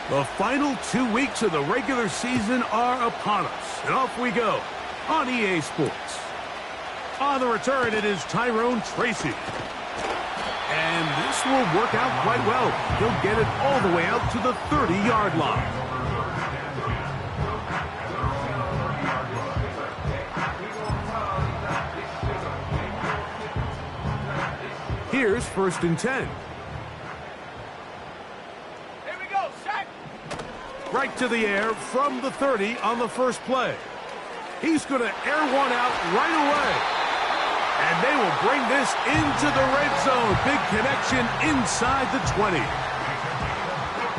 The final 2 weeks of the regular season are upon us, and off we go on EA Sports. On the return, it is Tyrone Tracy. And this will work out quite well. He'll get it all the way out to the 30-yard line. Here's 1st and 10. Right to the air from the 30 on the first play. He's going to air one out right away. And they will bring this into the red zone. Big connection inside the 20.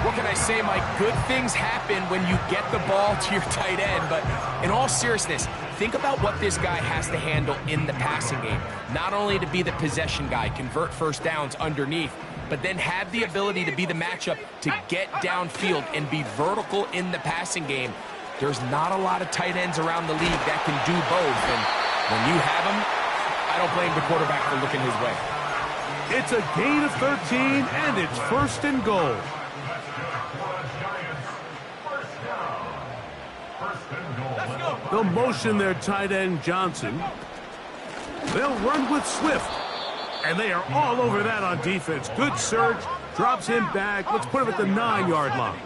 What can I say, Mike? Good things happen when you get the ball to your tight end. But in all seriousness, think about what this guy has to handle in the passing game. Not only to be the possession guy, convert first downs underneath, but then have the ability to be the matchup to get downfield and be vertical in the passing game. There's not a lot of tight ends around the league that can do both, and when you have them, I don't blame the quarterback for looking his way. It's a gain of 13, and it's 1st and goal. They'll motion their tight end Johnson. They'll run with Swift. And they are all over that on defense. Good surge, drops him back. Let's put him at the 9-yard line.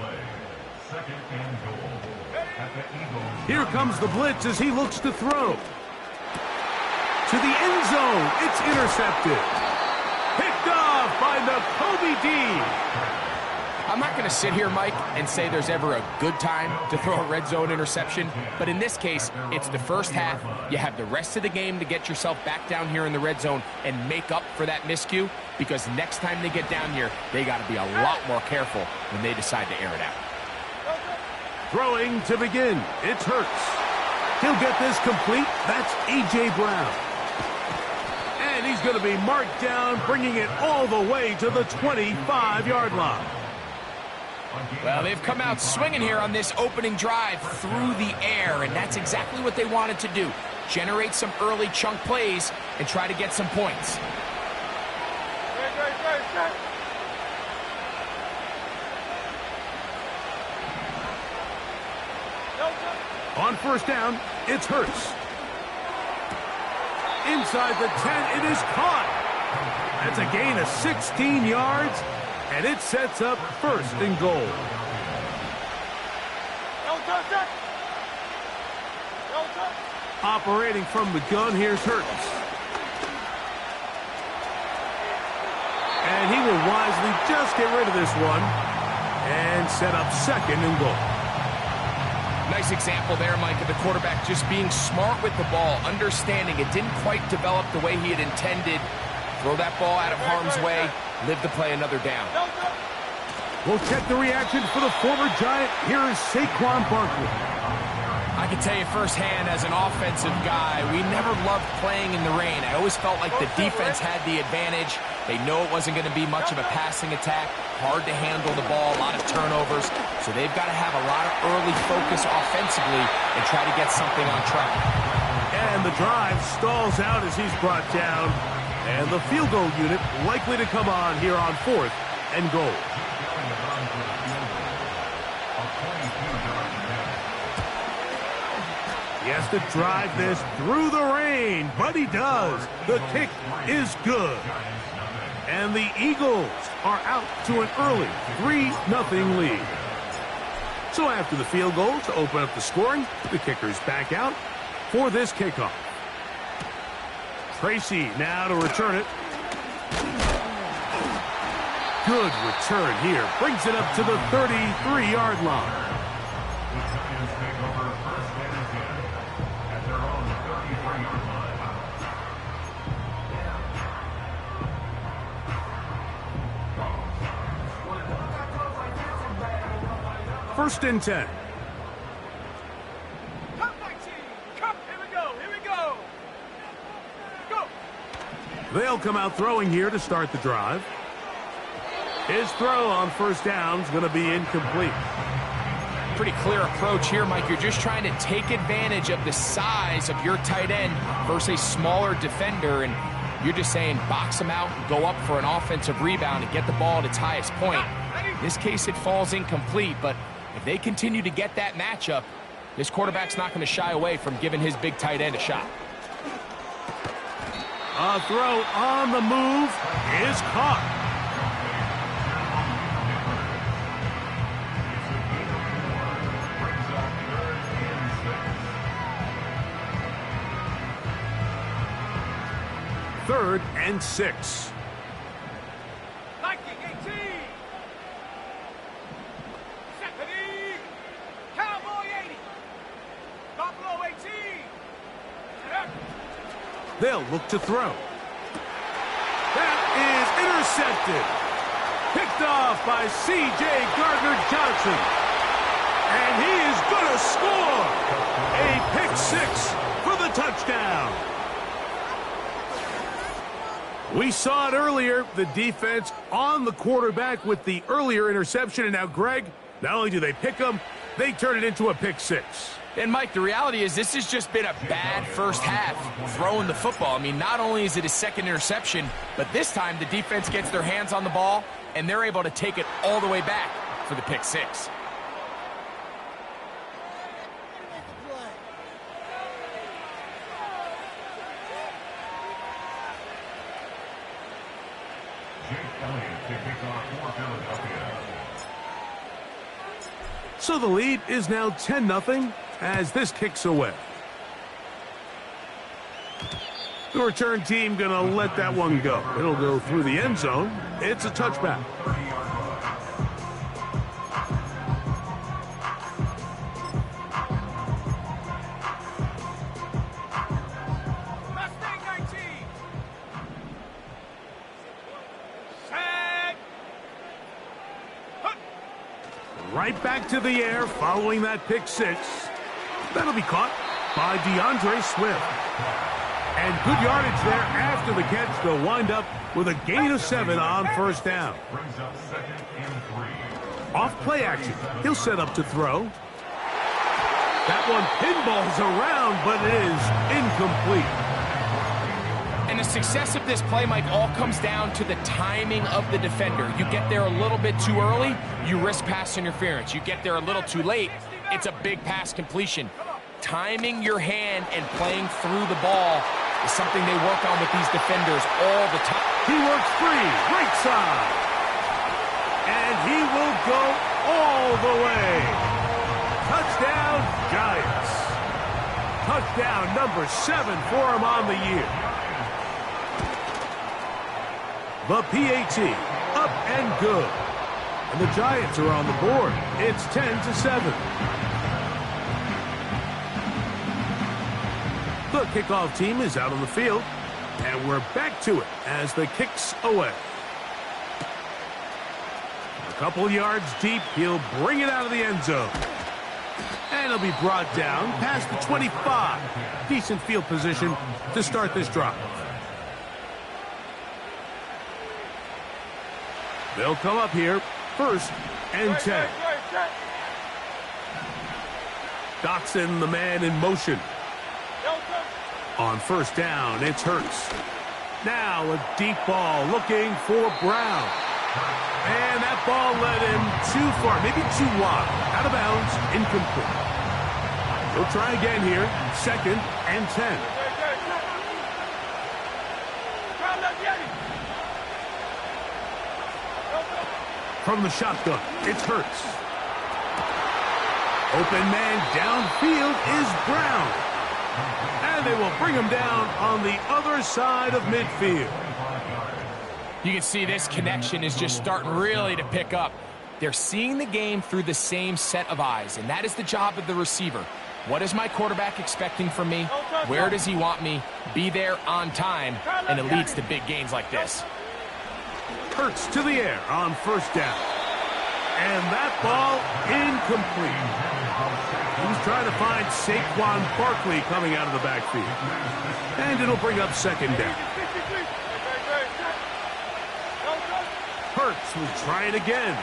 Here comes the blitz as he looks to throw. To the end zone, it's intercepted. Picked off by the Kobe D. I'm not going to sit here, Mike, and say there's ever a good time to throw a red zone interception, but in this case, it's the first half. You have the rest of the game to get yourself back down here in the red zone and make up for that miscue, because next time they get down here, they got to be a lot more careful when they decide to air it out. Throwing to begin, it's Hurts. He'll get this complete. That's A.J. Brown. And he's going to be marked down, bringing it all the way to the 25-yard line. Well, they've come out swinging here on this opening drive through the air, and that's exactly what they wanted to do. Generate some early chunk plays and try to get some points. On 1st down, it's Hurts. Inside the 10, it is caught. That's a gain of 16 yards. And it sets up 1st and goal. Operating from the gun, here's Hurts. And he will wisely just get rid of this one and set up 2nd and goal. Nice example there, Mike, of the quarterback just being smart with the ball, understanding it didn't quite develop the way he had intended. Throw that ball out of harm's way, live to play another down. We'll check the reaction for the former Giant. Here is Saquon Barkley. I can tell you firsthand, as an offensive guy, we never loved playing in the rain. I always felt like the defense had the advantage. They know it wasn't going to be much of a passing attack, hard to handle the ball, a lot of turnovers. So they've got to have a lot of early focus offensively and try to get something on track. And the drive stalls out as he's brought down. And the field goal unit likely to come on here on 4th and goal. He has to drive this through the rain, but he does. The kick is good. And the Eagles are out to an early 3-0 lead. So after the field goal to open up the scoring, the kicker's back out for this kickoff. Tracy now to return it. Good return here. Brings it up to the 33-yard line. First and 10. They'll come out throwing here to start the drive. His throw on 1st down is going to be incomplete. Pretty clear approach here, Mike. You're just trying to take advantage of the size of your tight end versus a smaller defender, and You're just saying box them out, go up for an offensive rebound, and get the ball at its highest point. In this case, it falls incomplete, but if they continue to get that matchup, this quarterback's not going to shy away from giving his big tight end a shot. A throw on the move is caught. Third and 6. Nike 18. Stephanie. Cowboy 80. Buffalo 18. They'll look to throw. That is intercepted. Picked off by C.J. Gardner-Johnson. And he is going to score. A pick 6 for the touchdown. We saw it earlier, the defense on the quarterback with the earlier interception. And now, Greg, not only do they pick him, they turn it into a pick 6. And, Mike, the reality is this has just been a bad first half throwing the football. I mean, not only is it his second interception, but this time the defense gets their hands on the ball, and they're able to take it all the way back for the pick 6. So the lead is now 10-0 as this kicks away. The return team going to let that one go. It'll go through the end zone. It's a touchback. Mustang 19. Set. Right back to the air following that pick 6. That'll be caught by DeAndre Swift. And good yardage there after the catch. They'll wind up with a gain of 7 on first down. Off play action. He'll set up to throw. That one pinballs around, but it is incomplete. And the success of this play, Mike, all comes down to the timing of the defender. You get there a little bit too early, you risk pass interference. You get there a little too late, it's a big pass completion. Timing your hand and playing through the ball is something they work on with these defenders all the time. He works free, right side. And he will go all the way. Touchdown, Giants. Touchdown number 7 for him on the year. The PAT, up and good. And the Giants are on the board. It's 10-7. The kickoff team is out on the field. And we're back to it as the kick's away. A couple yards deep, he'll bring it out of the end zone. And he'll be brought down past the 25. Decent field position to start this drive. They'll come up here, 1st and 10. Dotson, the man in motion. On first down, it's Hurts. Now a deep ball looking for Brown. And that ball led him too far, maybe too wide. Out of bounds, incomplete. He'll try again here, 2nd and 10. From the shotgun, it's Hurts. Open man downfield is Brown. And they will bring him down on the other side of midfield. You can see this connection is just starting really to pick up. They're seeing the game through the same set of eyes, and that is the job of the receiver. What is my quarterback expecting from me? Where does he want me? Be there on time, and it leads to big gains like this. Hurts to the air on first down. And that ball incomplete. He's trying to find Saquon Barkley coming out of the backfield. And it'll bring up 2nd down. Hurts will try it again.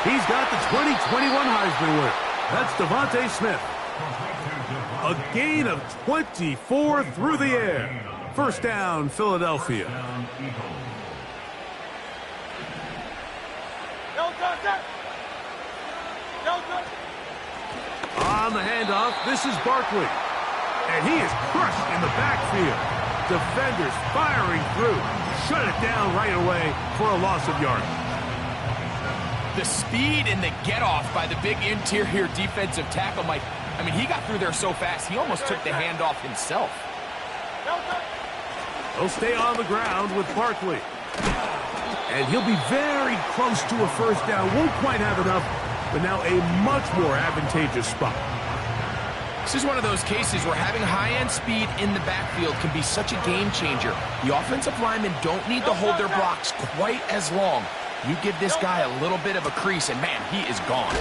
He's got the 2021 Heisman winner. That's Devontae Smith. A gain of 24 through the air. First down, Philadelphia. On the handoff, this is Barkley. And he is crushed in the backfield. Defenders firing through. Shut it down right away for a loss of yardage. The speed and the get-off by the big interior defensive tackle, Mike. I mean, he got through there so fast, he almost took the handoff himself. He'll stay on the ground with Barkley. And he'll be very close to a first down. Won't quite have enough, but now a much more advantageous spot. This is one of those cases where having high-end speed in the backfield can be such a game changer. The offensive linemen don't need to hold their blocks quite as long. You give this guy a little bit of a crease, and man, he is gone.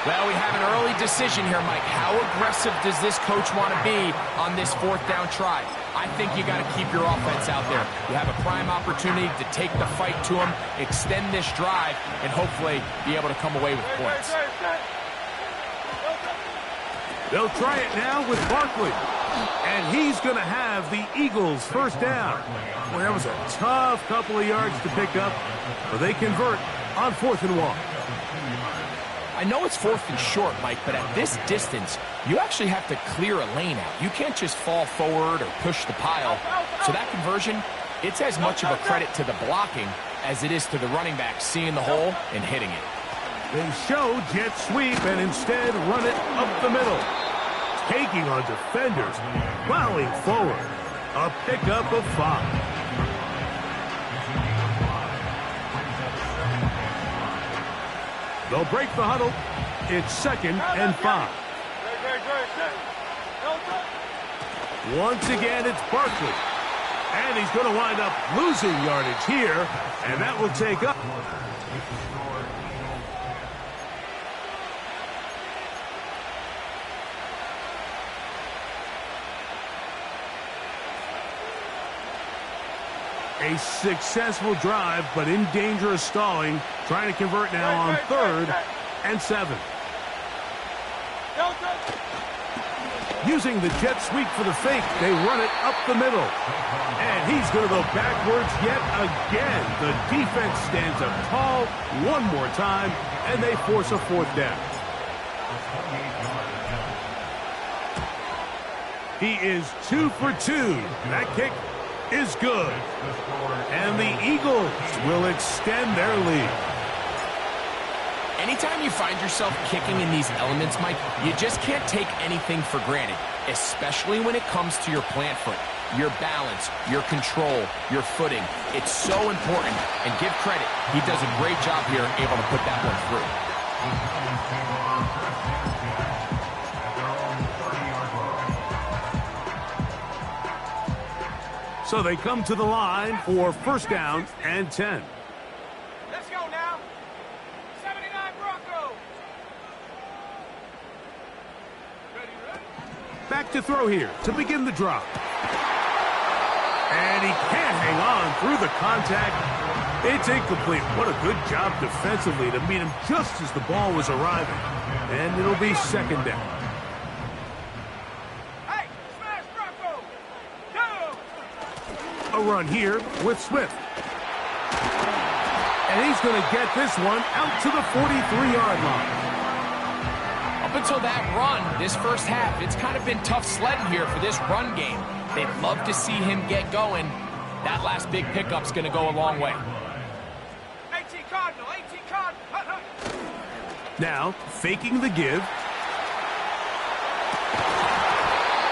Well, we have an early decision here, Mike. How aggressive does this coach want to be on this fourth down try? I think you got to keep your offense out there. You have a prime opportunity to take the fight to him, extend this drive, and hopefully be able to come away with points. They'll try it now with Barkley. And he's going to have the Eagles first down. Well, that was a tough couple of yards to pick up, but they convert on 4th and 1. I know it's 4th and short, Mike, but at this distance, you actually have to clear a lane out. You can't just fall forward or push the pile. So that conversion, it's as much of a credit to the blocking as it is to the running back seeing the hole and hitting it. They show jet sweep and instead run it up the middle. Taking on defenders, plowing forward. A pickup of 5. They'll break the huddle. It's 2nd and 5. Once again, it's Barkley. And he's going to wind up losing yardage here, and that will take up. A successful drive, but in danger of stalling. Trying to convert now on 3rd and 7. Using the jet sweep for the fake, they run it up the middle. And he's going to go backwards yet again. The defense stands up tall one more time, and they force a 4th down. He is 2 for 2. That kick is good. And the Eagles will extend their lead. Anytime you find yourself kicking in these elements, Mike, you just can't take anything for granted, especially when it comes to your plant foot, your balance, your control, your footing. It's so important, and give credit. He does a great job here able to put that one through. So they come to the line for first down and 10. Let's go now. 79 Broncos. Ready? Back to throw here to begin the drop. And he can't hang on through the contact. It's incomplete. What a good job defensively to meet him just as the ball was arriving. And it'll be 2nd down. A run here with Swift. And he's going to get this one out to the 43-yard line. Up until that run, this first half, it's kind of been tough sledding here for this run game. They'd love to see him get going. That last big pickup's going to go a long way. 18 Cardinal, 18 Cardinal. Now, faking the give.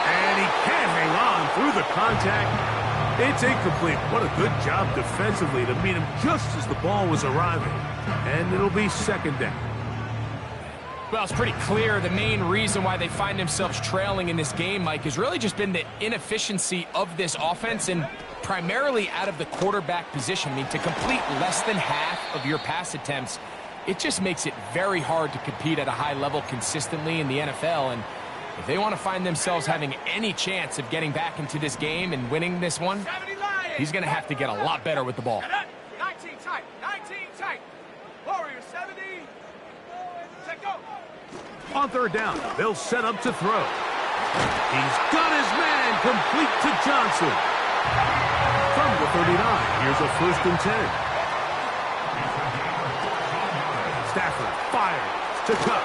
And he can't hang on through the contact. It's incomplete. What a good job defensively to meet him just as the ball was arriving. And it'll be 2nd down. Well, it's pretty clear the main reason why they find themselves trailing in this game, Mike, has really just been the inefficiency of this offense and primarily out of the quarterback position. I mean, to complete less than half of your pass attempts, it just makes it very hard to compete at a high level consistently in the NFL. And if they want to find themselves having any chance of getting back into this game and winning this one, he's going to have to get a lot better with the ball. 19 tight, 19 tight. Warriors 70. Set go. On 3rd down, they'll set up to throw. He's got his man complete to Johnson. From the 39, here's a 1st and 10. Stafford fires to Cup.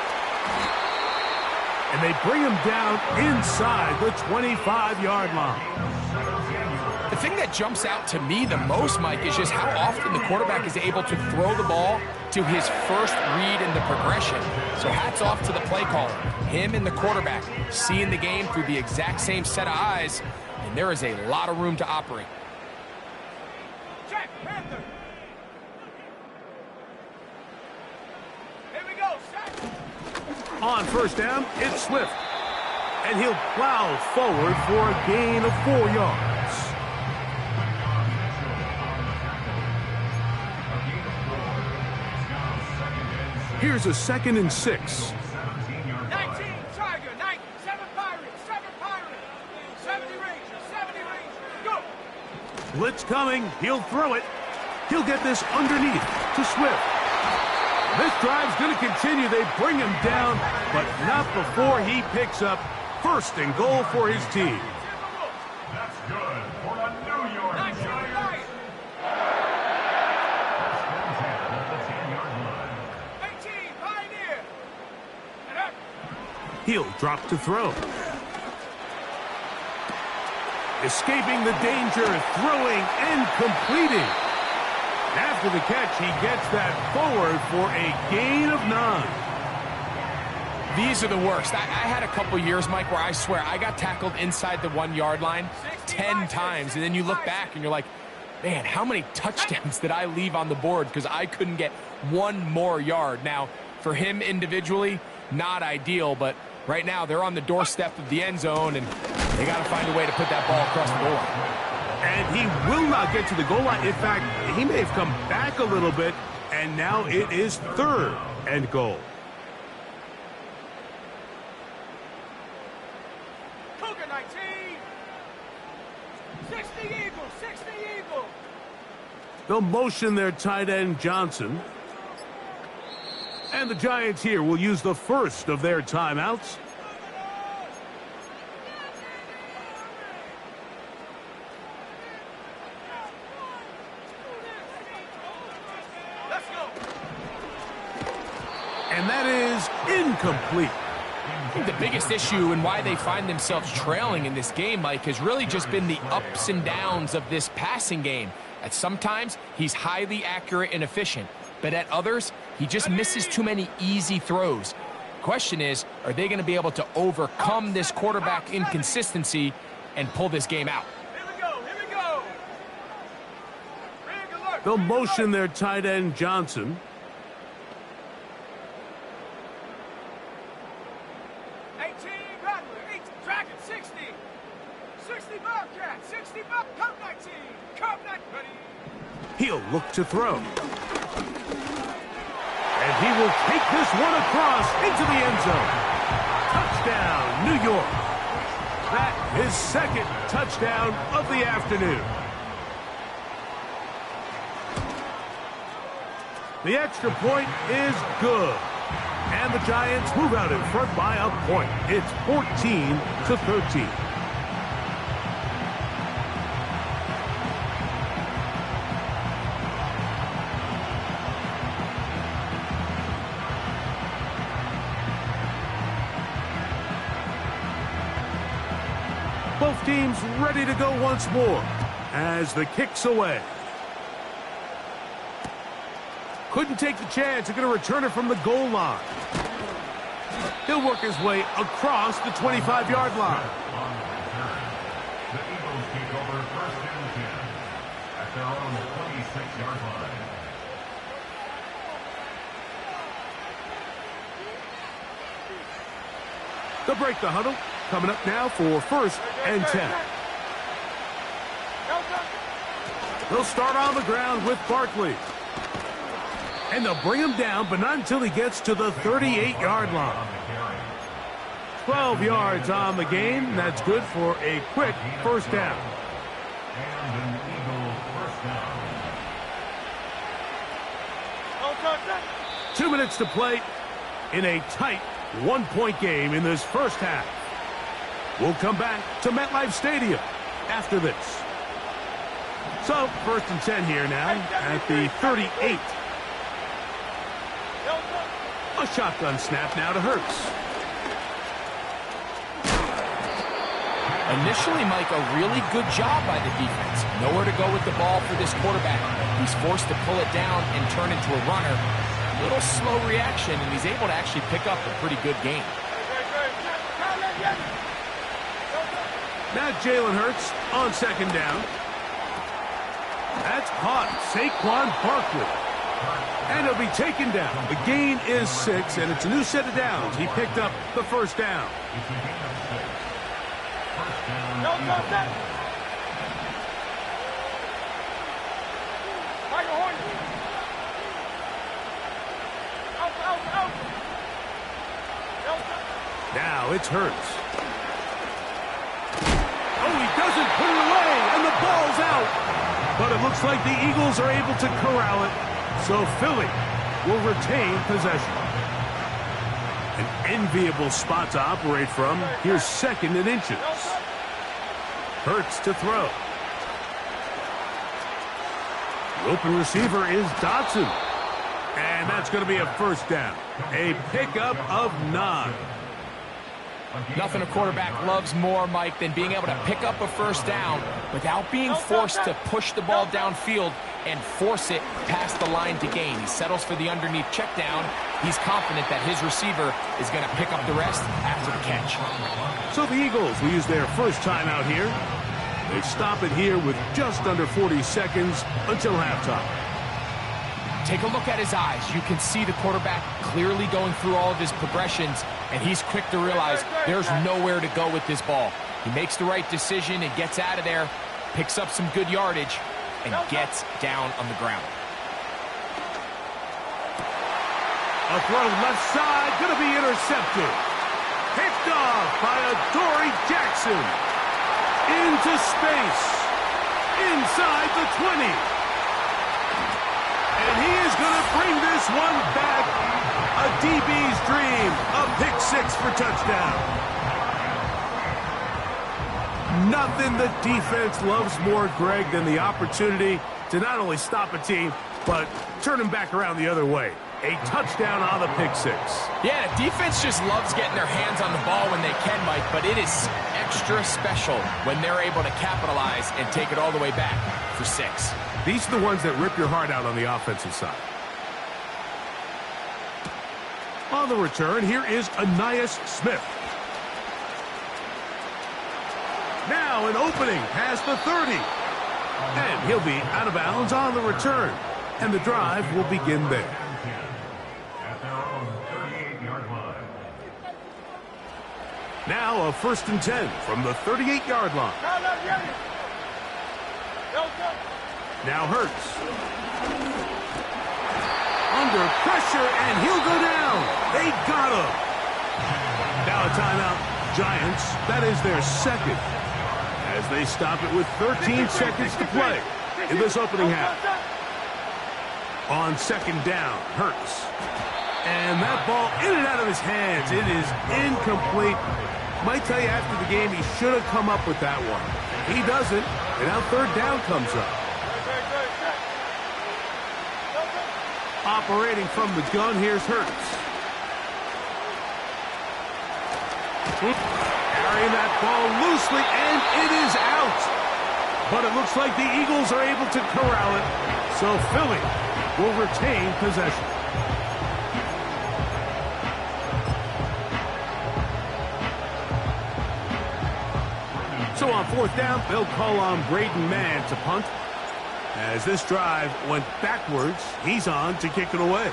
And they bring him down inside the 25-yard line. The thing that jumps out to me the most, Mike, is just how often the quarterback is able to throw the ball to his first read in the progression. So hats off to the play caller. Him and the quarterback seeing the game through the exact same set of eyes, and there is a lot of room to operate. Check, Panther. Here we go, set. On 1st down, it's Swift. And he'll plow forward for a gain of 4 yards. Here's a 2nd and 6. 19 Tiger, 7 Pirates, 7 Pirates. 70 Rangers, 70 Rangers. Go. Blitz coming. He'll throw it. He'll get this underneath to Swift. This drive's going to continue. They bring him down, but not before he picks up 1st and goal for his team. That's good for a New York Giants. 18 Pioneer. And up. He'll drop to throw. Escaping the danger, throwing and completing. After the catch, he gets that forward for a gain of 9. These are the worst. I had a couple years, Mike, where I swear I got tackled inside the 1-yard line 10 times, and then you look back and you're like, man, how many touchdowns did I leave on the board because I couldn't get 1 more yard? Now, for him individually, not ideal, but right now they're on the doorstep of the end zone, and they got to find a way to put that ball across the goal line. And he will not get to the goal line. In fact, he may have come back a little bit, and now it is 3rd and goal. Cougar 19. 60 Eagles, 60 Eagles. They'll motion their tight end Johnson. And the Giants here will use the 1st of their timeouts. Let's go. And that is incomplete. I think the biggest issue and why they find themselves trailing in this game, Mike, has really just been the ups and downs of this passing game. At sometimes, he's highly accurate and efficient, but at others, he just misses too many easy throws. Question is, are they going to be able to overcome this quarterback inconsistency and pull this game out? Here we go, here we go. Rig alert. They'll rig motion alert. their tight end Johnson. 18 Rattler, 8 Dragon, 60. 60 Bobcat, 60 Bob, Cup 19. Cup 19. Ready. He'll look to throw. And he will take this one across into the end zone. Touchdown, New York. That is 2nd touchdown of the afternoon. The extra point is good. And the Giants move out in front by a point. It's 14-13. Both teams ready to go once more as the kick's away. Couldn't take the chance. They're going to return it from the goal line. He'll work his way across the 25-yard line. The Eagles take over 1st and 10 at their own 26-yard line. They'll break the huddle. Coming up now for 1st and 10. They'll start on the ground with Barkley. And they'll bring him down, but not until he gets to the 38-yard line. 12 yards on the game. That's good for a quick 1st down. And an Eagle 1st down. 2 minutes to play in a tight 1-point game in this 1st half. We'll come back to MetLife Stadium after this. So, 1st and 10 here now at the 38. A shotgun snap now to Hurts. Initially, Mike, a really good job by the defense. Nowhere to go with the ball for this quarterback. He's forced to pull it down and turn into a runner. A little slow reaction, and he's able to actually pick up a pretty good game. Now Jalen Hurts on 2nd down. That's caught. Saquon Barkley. And he'll be taken down. The gain is 6, and it's a new set of downs. He picked up the 1st down. Now it's Hurts. Oh, he doesn't put it away, and the ball's out. But it looks like the Eagles are able to corral it, so Philly will retain possession. An enviable spot to operate from. Here's 2nd and inches. Hurts to throw. The open receiver is Dotson. And that's going to be a 1st down. A pickup of 9. Nothing a quarterback loves more, Mike, than being able to pick up a 1st down without being forced to push the ball downfield and force it past the line to gain. He settles for the underneath check down. He's confident that his receiver is going to pick up the rest after the catch. So the Eagles will use their 1st timeout here. They stop it here with just under 40 seconds until halftime. Take a look at his eyes. You can see the quarterback clearly going through all of his progressions, and he's quick to realize there's nowhere to go with this ball. He makes the right decision and gets out of there, picks up some good yardage, and gets down on the ground. A throw left side, going to be intercepted. Picked off by Adoree Jackson. Into space. Inside the 20. And he is going to bring this one back. A DB's dream. A pick 6 for touchdown. Nothing the defense loves more, Greg, than the opportunity to not only stop a team, but turn them back around the other way. A touchdown on the pick 6. Yeah, the defense just loves getting their hands on the ball when they can, Mike, but it is extra special when they're able to capitalize and take it all the way back for 6. These are the ones that rip your heart out on the offensive side. On the return, here is Ainias Smith. Now an opening past the 30. And he'll be out of bounds on the return. And the drive will begin there. At their own 38-yard line. Now a 1st and 10 from the 38-yard line. Now Hurts. Under pressure, and he'll go down. They got him. Now a timeout. Giants, that is their 2nd. As they stop it with 13 seconds to play in this opening half. On 2nd down, Hurts. And that ball in and out of his hands. It is incomplete. Might tell you after the game he should have come up with that one. He doesn't, and now 3rd down comes up. Operating from the gun, here's Hurts. Carrying that ball loosely, and it is out. But it looks like the Eagles are able to corral it, so Philly will retain possession. So on 4th down, they'll call on Braden Mann to punt. As this drive went backwards, he's on to kick it away.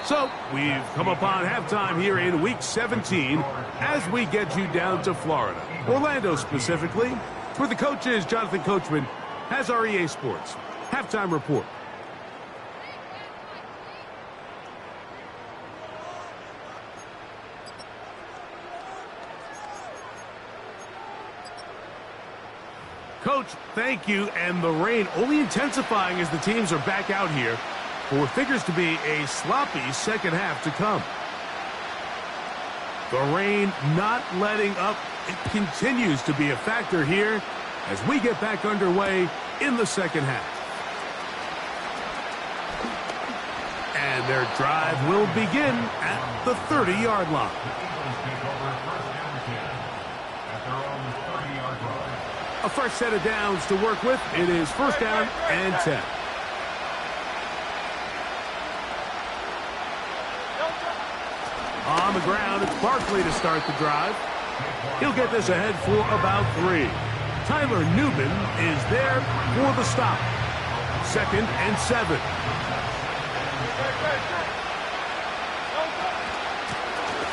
So we've come upon halftime here in Week 17 as we get you down to Florida, Orlando specifically, where the coach is Jonathan Coachman has our EA Sports halftime report. Coach, thank you. And the rain only intensifying as the teams are back out here. for what figures to be a sloppy second half to come. The rain not letting up. It continues to be a factor here as we get back underway in the second half. And their drive will begin at the 30-yard line. A fresh set of downs to work with. It is first down and 10. On the ground, it's Barkley to start the drive. He'll get this ahead for about 3. Tyler Newman is there for the stop. 2nd and 7.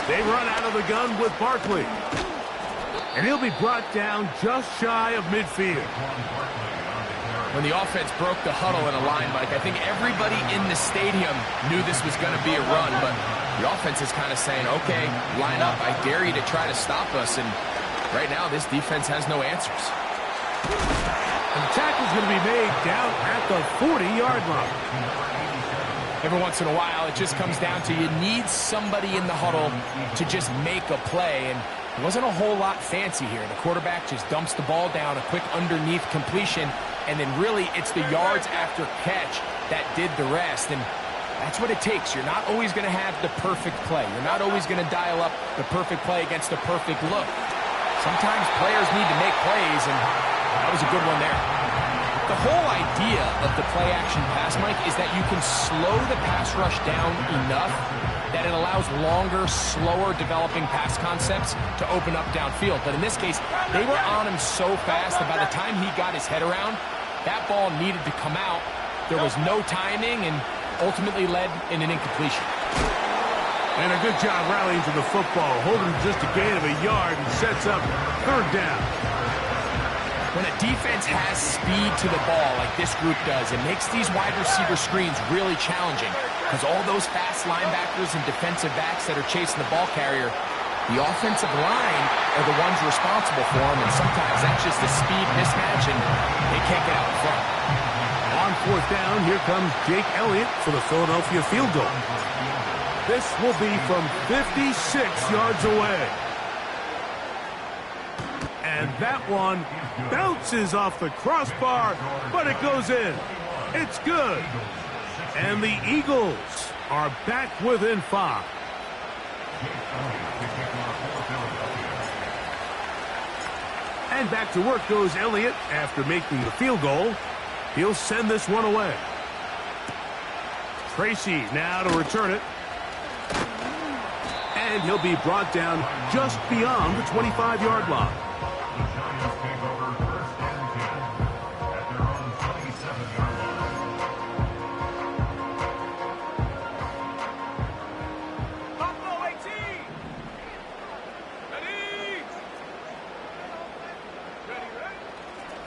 They run out of the gun with Barkley. And he'll be brought down just shy of midfield. When the offense broke the huddle in a line, Mike, I think everybody in the stadium knew this was going to be a run, but the offense is kind of saying, okay, line up. I dare you to try to stop us. And right now, this defense has no answers. And the tackle's going to be made down at the 40-yard line. Every once in a while, it just comes down to you need somebody in the huddle to just make a play. And it wasn't a whole lot fancy here. The quarterback just dumps the ball down, a quick underneath completion, and then really it's the yards after catch that did the rest. And that's what it takes. You're not always going to have the perfect play. You're not always going to dial up the perfect play against the perfect look. Sometimes players need to make plays, and that was a good one there. The whole idea of the play-action pass, Mike, is that you can slow the pass rush down enough that it allows longer, slower developing pass concepts to open up downfield. But in this case, they were on him so fast that by the time he got his head around, that ball needed to come out. There was no timing and ultimately led in an incompletion. And a good job rallying to the football, holding just a gain of a yard and sets up 3rd down. When a defense has speed to the ball like this group does, it makes these wide receiver screens really challenging because all those fast linebackers and defensive backs that are chasing the ball carrier, the offensive line are the ones responsible for them, and sometimes that's just a speed mismatch, and they can't get out in front. On 4th down, here comes Jake Elliott for the Philadelphia field goal. This will be from 56 yards away. And that one bounces off the crossbar, but it goes in. It's good. And the Eagles are back within 5. And back to work goes Elliott after making the field goal. He'll send this one away. Tracy now to return it. And he'll be brought down just beyond the 25-yard line.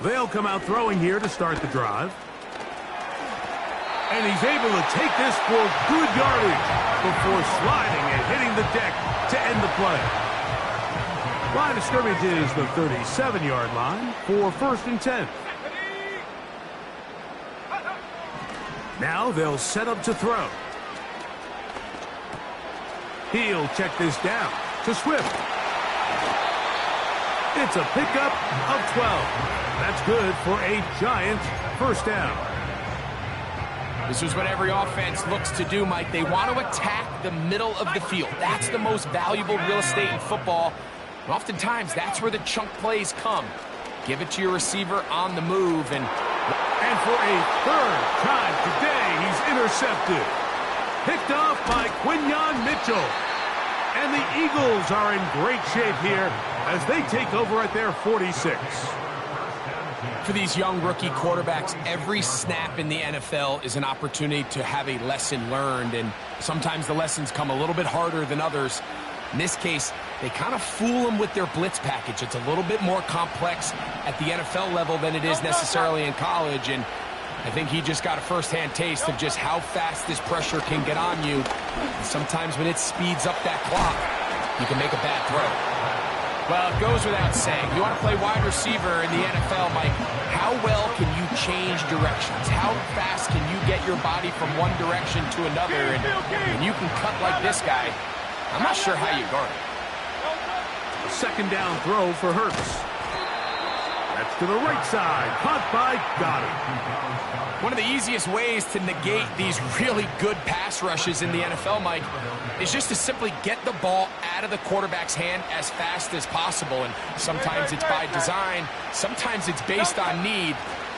They'll come out throwing here to start the drive. And he's able to take this for good yardage before sliding and hitting the deck to end the play. Line of scrimmage is the 37-yard line for 1st and 10. Now they'll set up to throw. He'll check this down to Swift. It's a pickup of 12. That's good for a Giants 1st down. This is what every offense looks to do, Mike. They want to attack the middle of the field. That's the most valuable real estate in football. And oftentimes, that's where the chunk plays come. Give it to your receiver on the move. And for a 3rd time today, he's intercepted. Picked off by Quinyon Mitchell. And the Eagles are in great shape here as they take over at their 46. For these young rookie quarterbacks, every snap in the NFL is an opportunity to have a lesson learned, and sometimes the lessons come a little bit harder than others. In this case, they kind of fool them with their blitz package. It's a little bit more complex at the NFL level than it is necessarily in college, and I think he just got a first-hand taste of just how fast this pressure can get on you. And sometimes when it speeds up that clock, you can make a bad throw. Well, it goes without saying. You want to play wide receiver in the NFL, Mike, how well can you change directions? How fast can you get your body from one direction to another? And when you can cut like this guy, I'm not sure how you guard it. A second down throw for Hurts. That's to the right side. Caught by Goddard. One of the easiest ways to negate these really good pass rushes in the NFL, Mike, is just to simply get the ball out of the quarterback's hand as fast as possible. And sometimes it's by design, sometimes it's based on need.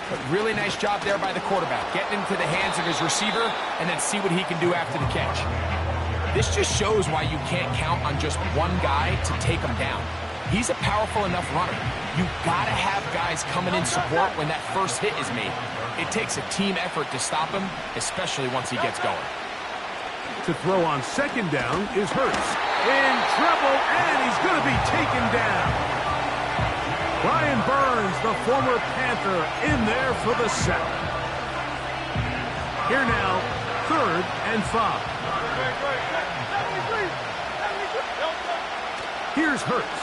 But really nice job there by the quarterback, getting into the hands of his receiver and then see what he can do after the catch. This just shows why you can't count on just one guy to take him down. He's a powerful enough runner. You gotta have guys coming in support when that first hit is made. It takes a team effort to stop him, especially once he gets going. To throw on second down is Hurts. In trouble, and he's going to be taken down. Brian Burns, the former Panther, in there for the sack. Here now, 3rd and 5. Here's Hurts.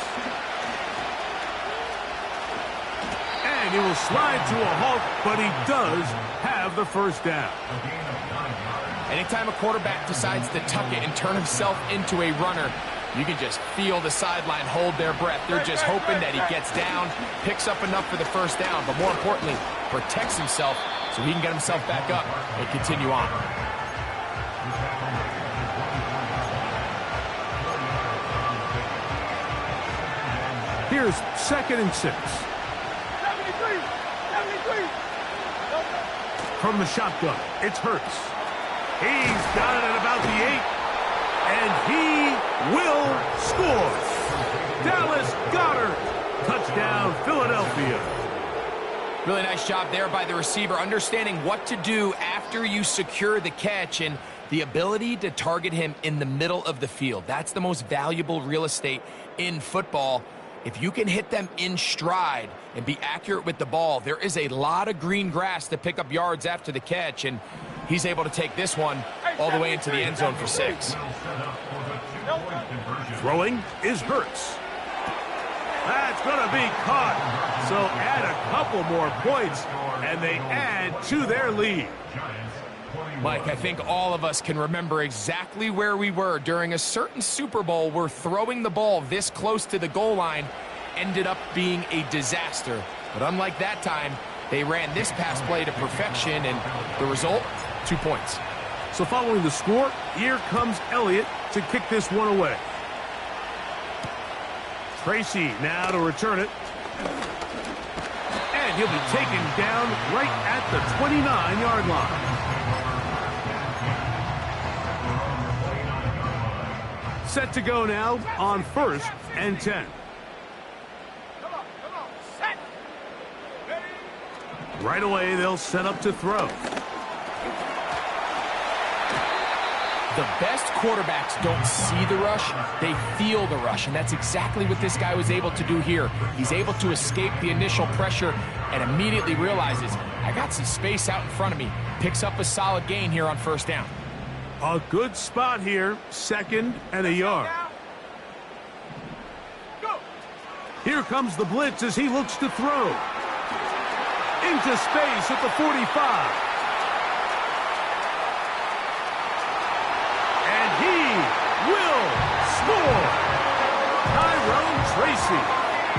And he will slide to a halt, but he does have the first down. Anytime a quarterback decides to tuck it and turn himself into a runner, you can just feel the sideline hold their breath. They're just hoping that he gets down, picks up enough for the first down, but more importantly, protects himself so he can get himself back up and continue on. Here's 2nd and 6. From the shotgun, it's Hurts. He's got it at about the 8, and he will score. Dallas Goedert, touchdown, Philadelphia. Really nice job there by the receiver, understanding what to do after you secure the catch and the ability to target him in the middle of the field. That's the most valuable real estate in football. If you can hit them in stride and be accurate with the ball, there is a lot of green grass to pick up yards after the catch, and he's able to take this one all the way into the end zone for 6. Throwing is Hurts. That's going to be caught. So add a couple more points, and they add to their lead. Mike, I think all of us can remember exactly where we were during a certain Super Bowl where throwing the ball this close to the goal line ended up being a disaster. But unlike that time, they ran this pass play to perfection, and the result, 2 points. So following the score, here comes Elliott to kick this one away. Tracy now to return it. And he'll be taken down right at the 29-yard line. Set to go now on 1st and 10. Come on, set. Ready. Right away, they'll set up to throw. The best quarterbacks don't see the rush, they feel the rush, and that's exactly what this guy was able to do here. He's able to escape the initial pressure and immediately realizes, I got some space out in front of me. Picks up a solid gain here on 1st down. A good spot here, 2nd and a yard. Go. Here comes the blitz as he looks to throw. Into space at the 45. And he will score. Tyrone Tracy.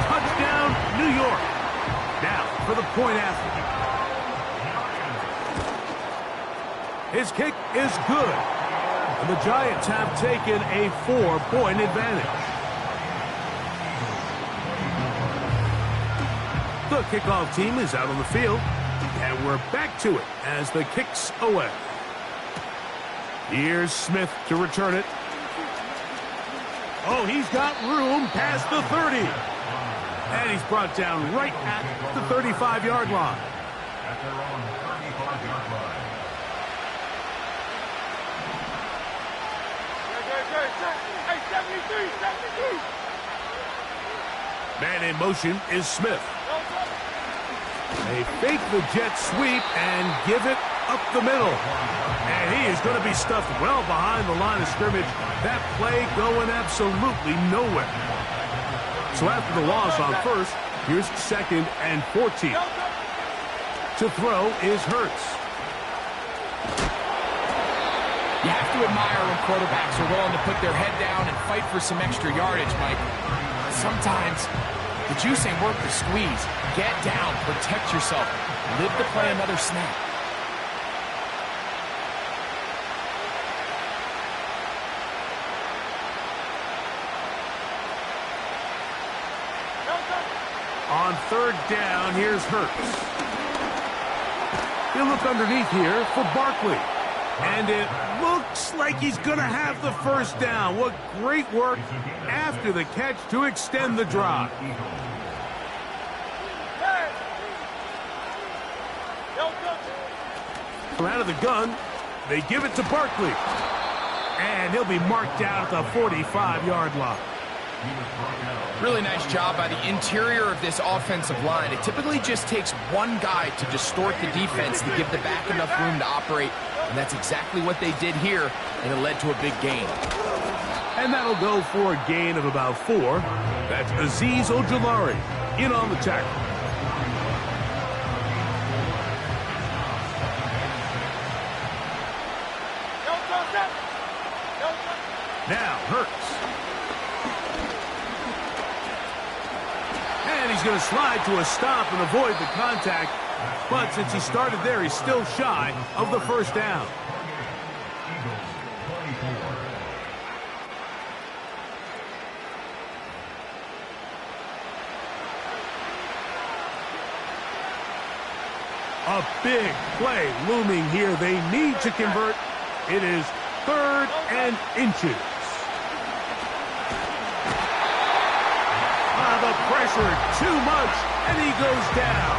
Touchdown, New York. Now for the point after. His kick is good. And the Giants have taken a 4-point advantage. The kickoff team is out on the field. And we're back to it as the kick's away. Here's Smith to return it. Oh, he's got room past the 30. And he's brought down right at the 35-yard line. At their own 35-yard line. Hey, 73. Man in motion is Smith. They fake the jet sweep and give it up the middle. And he is going to be stuffed well behind the line of scrimmage. That play going absolutely nowhere. So after the loss on first, here's 2nd and 14. To throw is Hurts. You have to admire when quarterbacks are willing to put their head down and fight for some extra yardage, Mike. Sometimes the juice ain't worth the squeeze. Get down, protect yourself, live to play another snap. On 3rd down, here's Hurts. He'll look underneath here for Barkley. And it looks like he's going to have the first down. What great work after the catch to extend the drive. From out of the gun, they give it to Barkley. And he'll be marked down at the 45-yard line. Really nice job by the interior of this offensive line. It typically just takes one guy to distort the defense to give the back enough room to operate, and that's exactly what they did here, and it led to a big gain. And that'll go for a gain of about 4. That's Azeez Ojulari in on the tackle. Now Hurts. And he's going to slide to a stop and avoid the contact. But since he started there, he's still shy of the first down. A big play looming here. They need to convert. It is 3rd and inches. The pressure too much, and he goes down.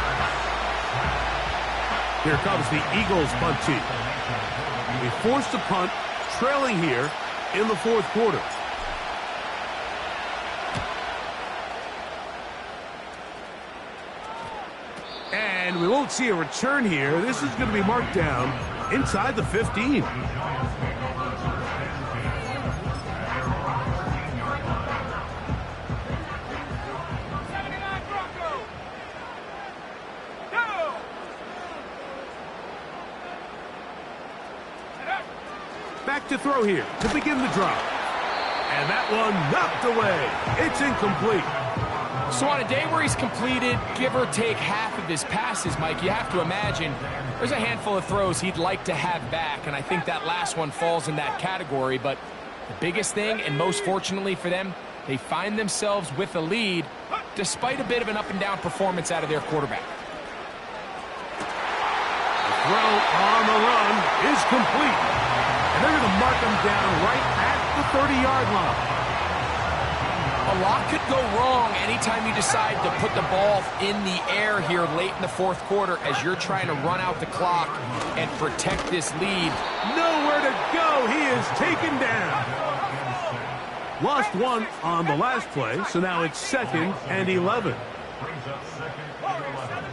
Here comes the Eagles punt team. They forced a punt, trailing here in the 4th quarter. And we won't see a return here. This is going to be marked down inside the 15. Back to throw here to begin the drive. And that one knocked away. It's incomplete. So on a day where he's completed, give or take half of his passes, Mike, you have to imagine there's a handful of throws he'd like to have back, and I think that last one falls in that category. But the biggest thing, and most fortunately for them, they find themselves with a lead despite a bit of an up-and-down performance out of their quarterback. The throw on the run is complete. And they're going to mark him down right at the 30-yard line. A lot could go wrong anytime you decide to put the ball in the air here late in the 4th quarter as you're trying to run out the clock and protect this lead. Nowhere to go. He is taken down. Lost one on the last play, so now it's 2nd and 11. Brings up 2nd and 11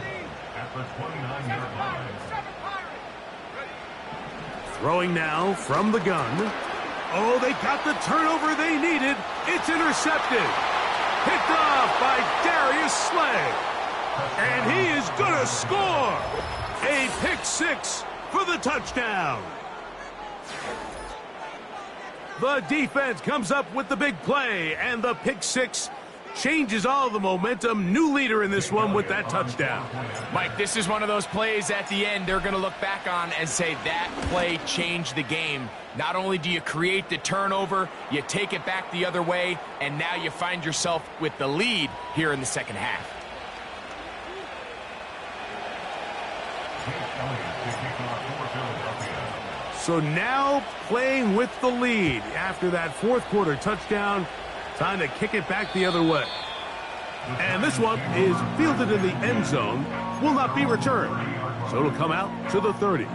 at the 29-yard line. Throwing now from the gun. Oh, they got the turnover they needed. It's intercepted. Picked off by Darius Slay. And he is going to score. A pick 6 for the touchdown. The defense comes up with the big play, and the pick 6 changes all the momentum. New leader in this one with that touchdown. Mike, this is one of those plays at the end they're going to look back on and say that play changed the game. Not only do you create the turnover, you take it back the other way, and now you find yourself with the lead here in the second half. So now playing with the lead after that 4th quarter touchdown. Time to kick it back the other way. And this one is fielded in the end zone. Will not be returned. So it'll come out to the 30.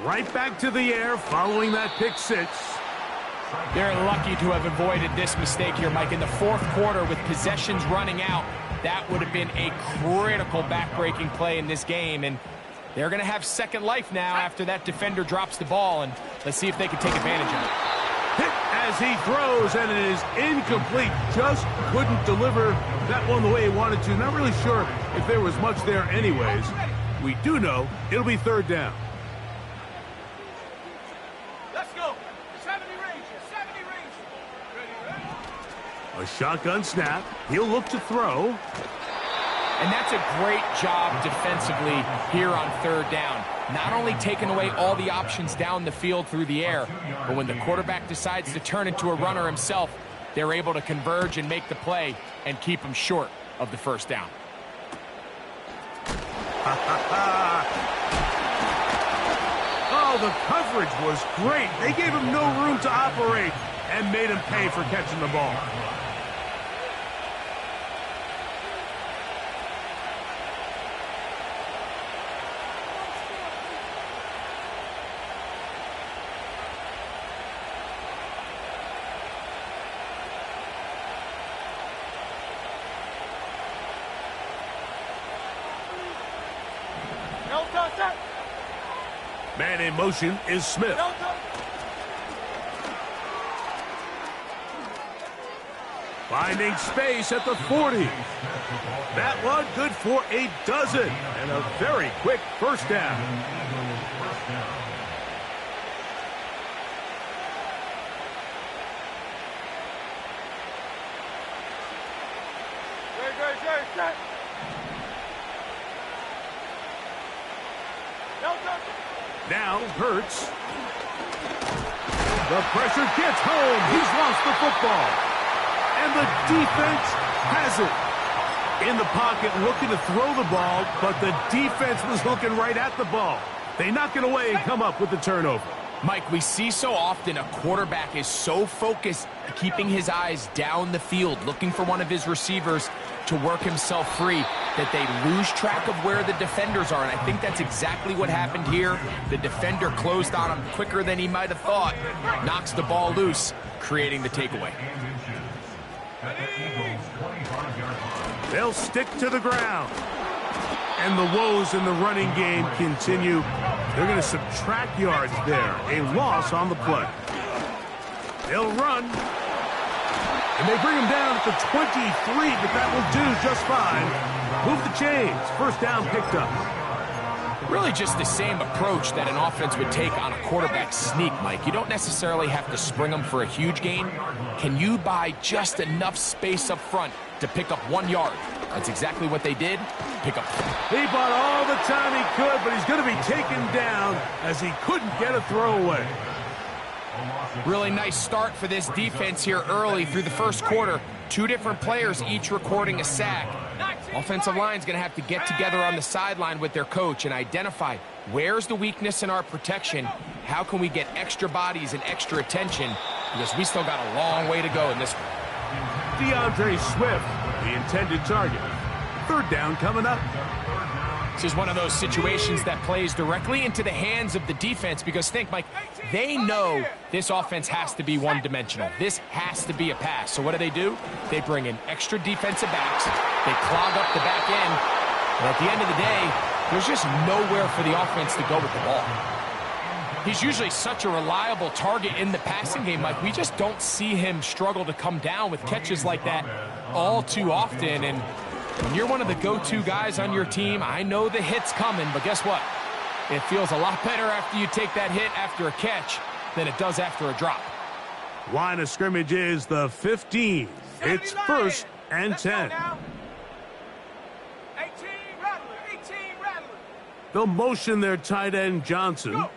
Right back to the air following that pick six. They're lucky to have avoided this mistake here, Mike. In the fourth quarter, with possessions running out, that would have been a critical back-breaking play in this game. And they're going to have second life now after that defender drops the ball. And let's see if they can take advantage of it. Hit as he throws, and it is incomplete. Just couldn't deliver that one the way he wanted to. Not really sure if there was much there anyways. We do know it'll be third down. Let's go. 70 range. 70 range. Ready, ready. A shotgun snap. He'll look to throw. And that's a great job defensively here on third down. Not only taking away all the options down the field through the air, but when the quarterback decides to turn into a runner himself, they're able to converge and make the play and keep him short of the first down. Oh, the coverage was great. They gave him no room to operate and made him pay for catching the ball. Man in motion is Smith. Finding space at the 40. That one good for a dozen. And a very quick first down. Now Hurts. The pressure gets home. He's lost the football. And the defense has it. In the pocket looking to throw the ball, but the defense was looking right at the ball. They knock it away and come up with the turnover. Mike, we see so often a quarterback is so focused, keeping his eyes down the field, looking for one of his receivers to work himself free, that they lose track of where the defenders are. And I think that's exactly what happened here. The defender closed on him quicker than he might have thought, knocks the ball loose, creating the takeaway. They'll stick to the ground. And the woes in the running game continue. They're going to subtract yards there. A loss on the play. They'll run. And they bring him down at the 23, but that will do just fine. Move the chains. First down picked up. Really just the same approach that an offense would take on a quarterback sneak, Mike. You don't necessarily have to spring them for a huge gain. Can you buy just enough space up front to pick up 1 yard? That's exactly what they did. Pick up. He bought all the time he could, but he's going to be taken down as he couldn't get a throwaway. Really nice start for this defense here early through the first quarter. 2 different players each recording a sack. Offensive line's going to have to get together on the sideline with their coach and identify where's the weakness in our protection, how can we get extra bodies and extra attention, because we still got a long way to go in this one. DeAndre Swift, the intended target. Third down coming up. This is one of those situations that plays directly into the hands of the defense, because think, Mike, they know this offense has to be one-dimensional. This has to be a pass. So what do? They bring in extra defensive backs. They clog up the back end. And at the end of the day, there's just nowhere for the offense to go with the ball. He's usually such a reliable target in the passing game, Mike. We just don't see him struggle to come down with catches like that all too often. And when you're one of the go-to guys on your team, I know the hit's coming, but guess what? It feels a lot better after you take that hit after a catch than it does after a drop. Line of scrimmage is the 15. It's first and 10. 18 Rattler, 18 Rattler. They'll motion their tight end Johnson. Go.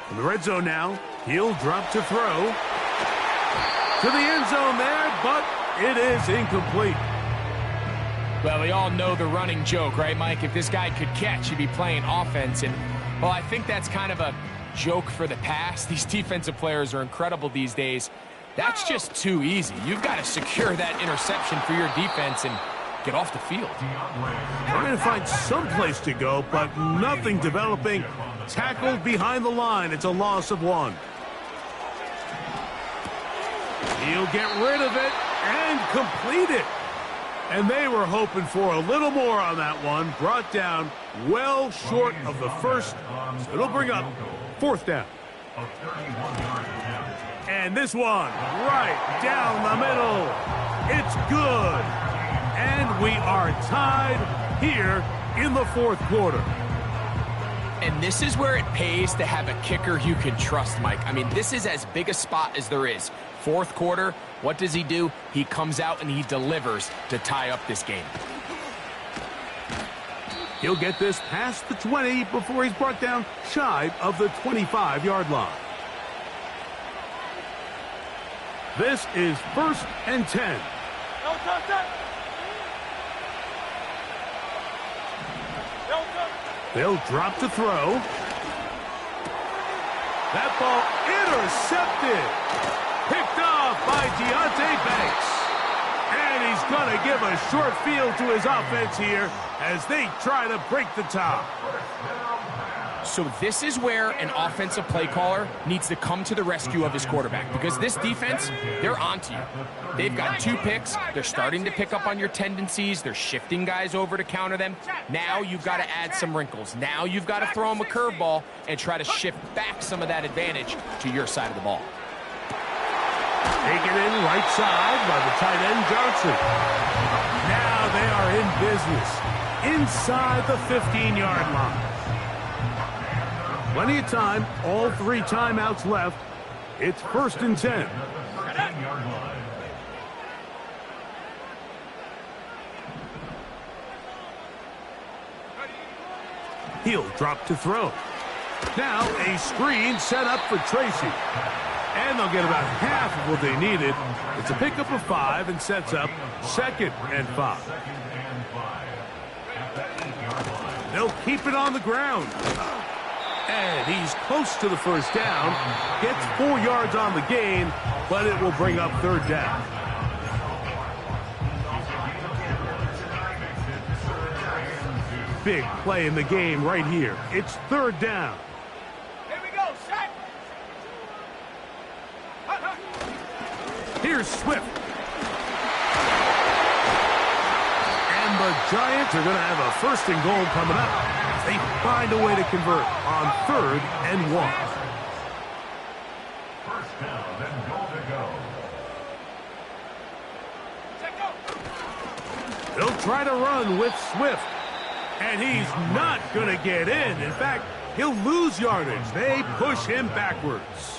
In the red zone now, he'll drop to throw. To the end zone there, but it is incomplete. Well, we all know the running joke, right, Mike? If this guy could catch, he'd be playing offense. And, well, I think that's kind of a joke for the past. These defensive players are incredible these days. That's just too easy. You've got to secure that interception for your defense and get off the field. They're going to find some place to go, but nothing developing. tackled behind the line. It's a loss of 1. He'll get rid of it and complete it. And they were hoping for a little more on that one. Brought down well short of the first. So it'll bring up 4th down. And this one right down the middle. It's good. And we are tied here in the 4th quarter. And this is where it pays to have a kicker you can trust, Mike. I mean, this is as big a spot as there is. 4th quarter, what does he do? He comes out and he delivers to tie up this game. He'll get this past the 20 before he's brought down shy of the 25-yard line. This is 1st and 10. They'll drop to throw. That ball intercepted. Picked off by Deontay Banks. And he's going to give a short field to his offense here as they try to break the tie. So this is where an offensive play caller needs to come to the rescue of his quarterback, because this defense, they're onto you. They've got 2 picks. They're starting to pick up on your tendencies. They're shifting guys over to counter them. Now you've got to add some wrinkles. Now you've got to throw them a curveball and try to shift back some of that advantage to your side of the ball. Taken in right side by the tight end Johnson. Now they are in business inside the 15-yard line. Plenty of time, all 3 timeouts left. It's 1st and 10. He'll drop to throw. Now a screen set up for Tracy. And they'll get about half of what they needed. It's a pickup of 5 and sets up 2nd and 5. They'll keep it on the ground. And he's close to the 1st down. Gets 4 yards on the gain, but it will bring up 3rd down. Big play in the game right here. It's 3rd down. Here we go, set. Here's Swift. And the Giants are going to have a 1st and goal coming up. They find a way to convert on 3rd and 1. 1st down and goal to go. They'll try to run with Swift. And he's not going to get in. In fact, he'll lose yardage. They push him backwards.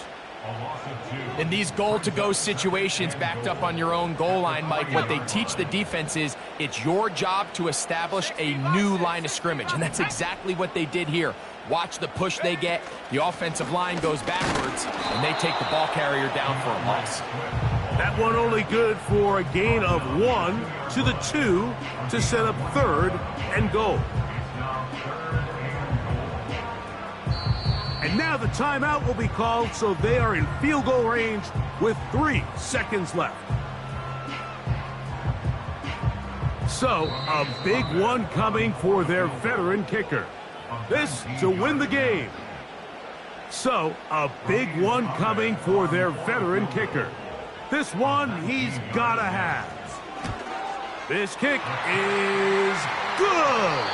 In these goal-to-go situations backed up on your own goal line, Mike, what they teach the defense is it's your job to establish a new line of scrimmage, and that's exactly what they did here. Watch the push they get. The offensive line goes backwards, and they take the ball carrier down for a loss. That one only good for a gain of 1 to the 2 to set up 3rd and goal. And now the timeout will be called, so they are in field goal range with 3 seconds left. So, a big one coming for their veteran kicker. This to win the game. So, a big one coming for their veteran kicker. This one he's got to have. This kick is good.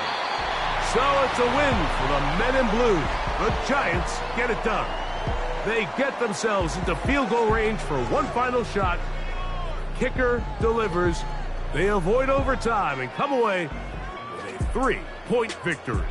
So it's a win for the Men in Blue. The Giants get it done. They get themselves into field goal range for one final shot. Kicker delivers. They avoid overtime and come away with a 3-point victory.